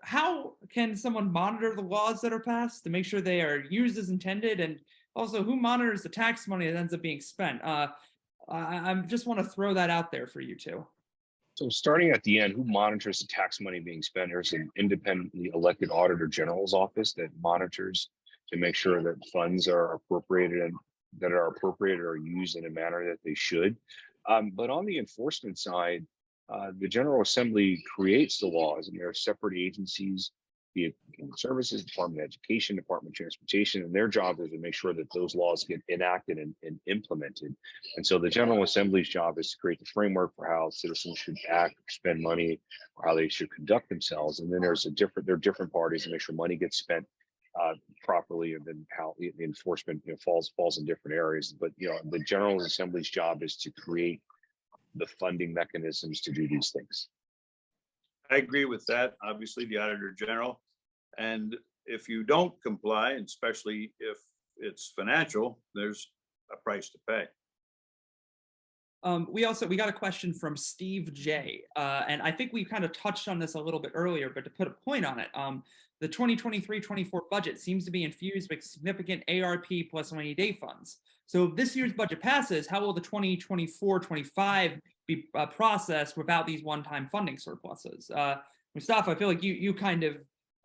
how can someone monitor the laws that are passed to make sure they are used as intended? And also, who monitors the tax money that ends up being spent? I just want to throw that out there for you two. So starting at the end, who monitors the tax money being spent? There's an independently elected auditor general's office that monitors to make sure that funds are appropriated and that are appropriated or used in a manner that they should. But on the enforcement side, the General Assembly creates the laws, and there are separate agencies, be it Human Services, Department of Education, Department of Transportation, and their job is to make sure that those laws get enacted and implemented. And so the General Assembly's job is to create the framework for how citizens should act, or spend money, or how they should conduct themselves. And then there are different parties to make sure money gets spent properly, and then how the enforcement falls in different areas. But the General Assembly's job is to create the funding mechanisms to do these things. I agree with that. Obviously, the Auditor General. And if you don't comply, and especially if it's financial, there's a price to pay. We got a question from Steve J. And I think we kind of touched on this a little bit earlier, but to put a point on it, the 2023-24 budget seems to be infused with significant ARP plus rainy day funds. So if this year's budget passes, how will the 2024-25 be processed without these one-time funding surpluses? Mustafa, I feel like you kind of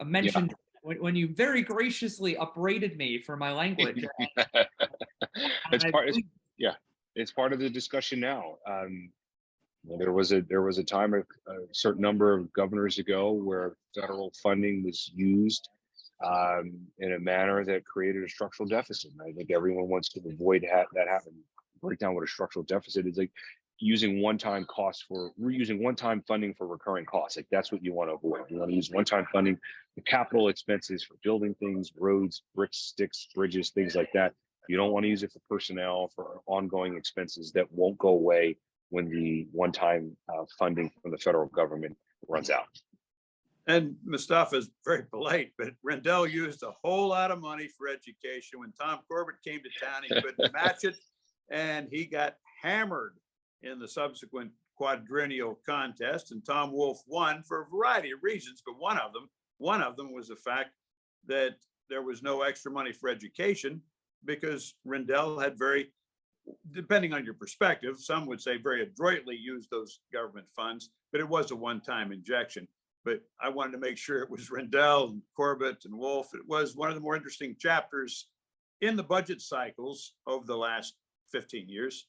mentioned when you very graciously upbraided me for my language. It's part of the discussion now. There was a time, a certain number of governors ago, where federal funding was used in a manner that created a structural deficit. And I think everyone wants to avoid that happening. Break down what a structural deficit is. Like using one-time funding for recurring costs. Like that's what you want to avoid. You want to use one-time funding, the capital expenses for building things, roads, bricks, sticks, bridges, things like that. You don't want to use it for personnel, for ongoing expenses that won't go away when the one-time funding from the federal government runs out. And Mustafa is very polite, but Rendell used a whole lot of money for education. When Tom Corbett came to town, he couldn't match it, and he got hammered in the subsequent quadrennial contest. And Tom Wolf won for a variety of reasons, but one of them was the fact that there was no extra money for education, because Rendell had depending on your perspective, some would say very adroitly used those government funds, but it was a one-time injection. But I wanted to make sure it was Rendell and Corbett and Wolf. It was one of the more interesting chapters in the budget cycles over the last 15 years.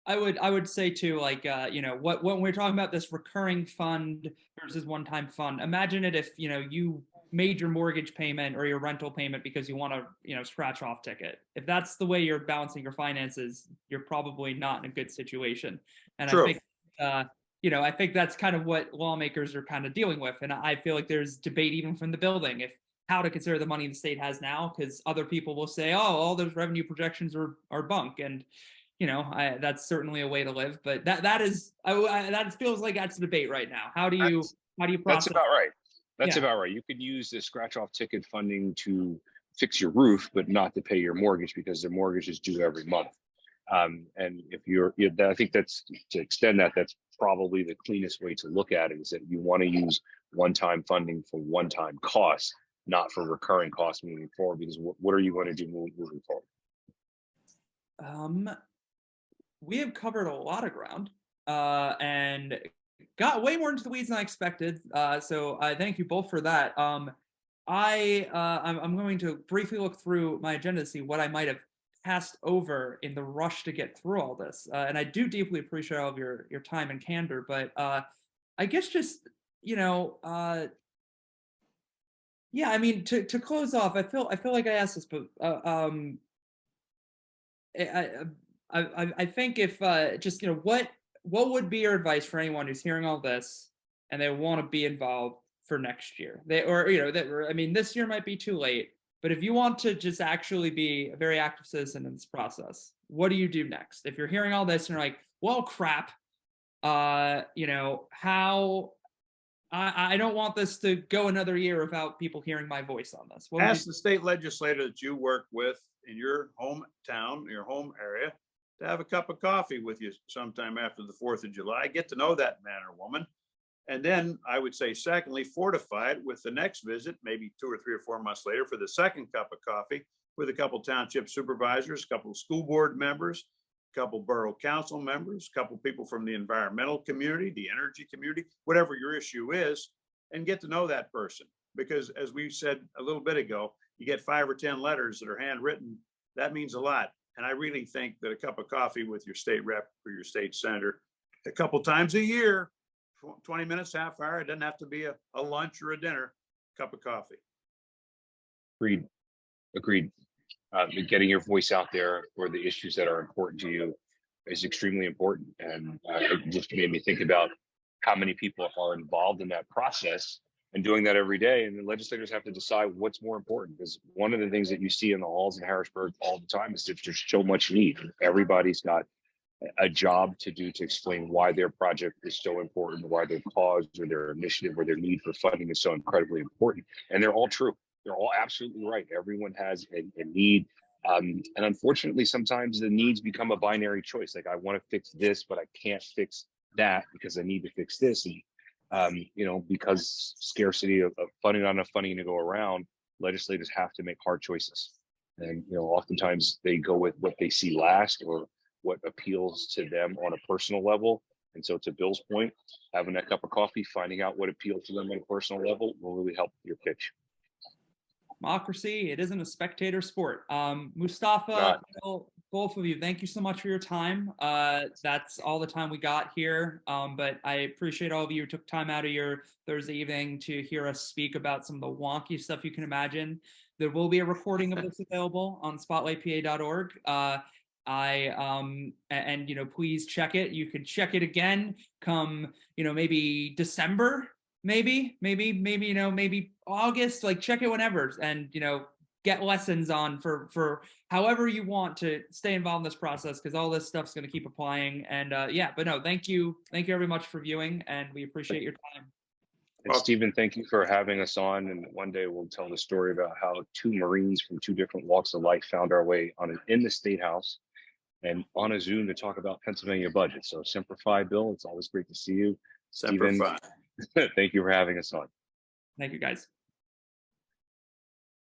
I would say too, like, when we're talking about this recurring fund versus one-time fund, imagine it if, you made your mortgage payment or your rental payment because you want to, scratch off ticket. If that's the way you're balancing your finances, you're probably not in a good situation. And True. I think, I think that's kind of what lawmakers are kind of dealing with. And I feel like there's debate even from the building if how to consider the money the state has now, because other people will say, oh, all those revenue projections are bunk. And, that's certainly a way to live, but that feels like that's a debate right now. How do you process? That's about right. That's about right. You could use the scratch off ticket funding to fix your roof, but not to pay your mortgage because the mortgage is due every month. And if I think that's to extend that, that's probably the cleanest way to look at it, is that you want to use one-time funding for one-time costs, not for recurring costs moving forward, because what are you going to do moving forward? We have covered a lot of ground and got way more into the weeds than I expected. So I thank you both for that. I'm going to briefly look through my agenda to see what I might have passed over in the rush to get through all this. And I do deeply appreciate all of your time and candor, but I guess just, I mean, to close off, I feel like I asked this, but I think if just, what what would be your advice for anyone who's hearing all this and they want to be involved for next year? I mean, this year might be too late, but if you want to just actually be a very active citizen in this process, what do you do next? If you're hearing all this and you're like, well, crap, how I don't want this to go another year without people hearing my voice on this. What would Ask the state legislator that you work with in your hometown, your home area, to have a cup of coffee with you sometime after the 4th of July. Get to know that man or woman. And then I would say, secondly, fortify it with the next visit, maybe 2 or 3 or 4 months later, for the second cup of coffee with a couple township supervisors, a couple school board members, a couple borough council members, a couple people from the environmental community, the energy community, whatever your issue is, and get to know that person. Because as we said a little bit ago, you get 5 or 10 letters that are handwritten. That means a lot. And I really think that a cup of coffee with your state rep or your state senator a couple times a year, 20 minutes, half hour, it doesn't have to be a lunch or a dinner, cup of coffee. Agreed. Getting your voice out there for the issues that are important to you is extremely important. And it just made me think about how many people are involved in that process and doing that every day. And the legislators have to decide what's more important, because one of the things that you see in the halls in Harrisburg all the time is that there's so much need. Everybody's got a job to do to explain why their project is so important, why their cause or their initiative or their need for funding is so incredibly important. And they're all true. They're all absolutely right. Everyone has a need. And unfortunately, sometimes the needs become a binary choice. Like, I want to fix this, but I can't fix that because I need to fix this. And, because scarcity of funding, not enough funding to go around, legislators have to make hard choices. And, oftentimes they go with what they see last or what appeals to them on a personal level. And so, to Bill's point, having that cup of coffee, finding out what appeals to them on a personal level will really help your pitch. Democracy, it isn't a spectator sport. Mustafa, Bill, both of you, thank you so much for your time. That's all the time we got here, but I appreciate all of you who took time out of your Thursday evening to hear us speak about some of the wonky stuff you can imagine. There will be a recording of this available on spotlightpa.org. Please check it. You can check it again come, maybe December, maybe August, like check it whenever, and get lessons on for however you want to stay involved in this process, because all this stuff's going to keep applying. And thank you very much for viewing, and we appreciate your time. And Stephen, thank you for having us on. And one day we'll tell the story about how 2 Marines from 2 different walks of life found our way in the State House and on a Zoom to talk about Pennsylvania budget. So Semper Fi, Bill, it's always great to see you. Semper Stephen, Fi. thank you for having us on. Thank you, guys.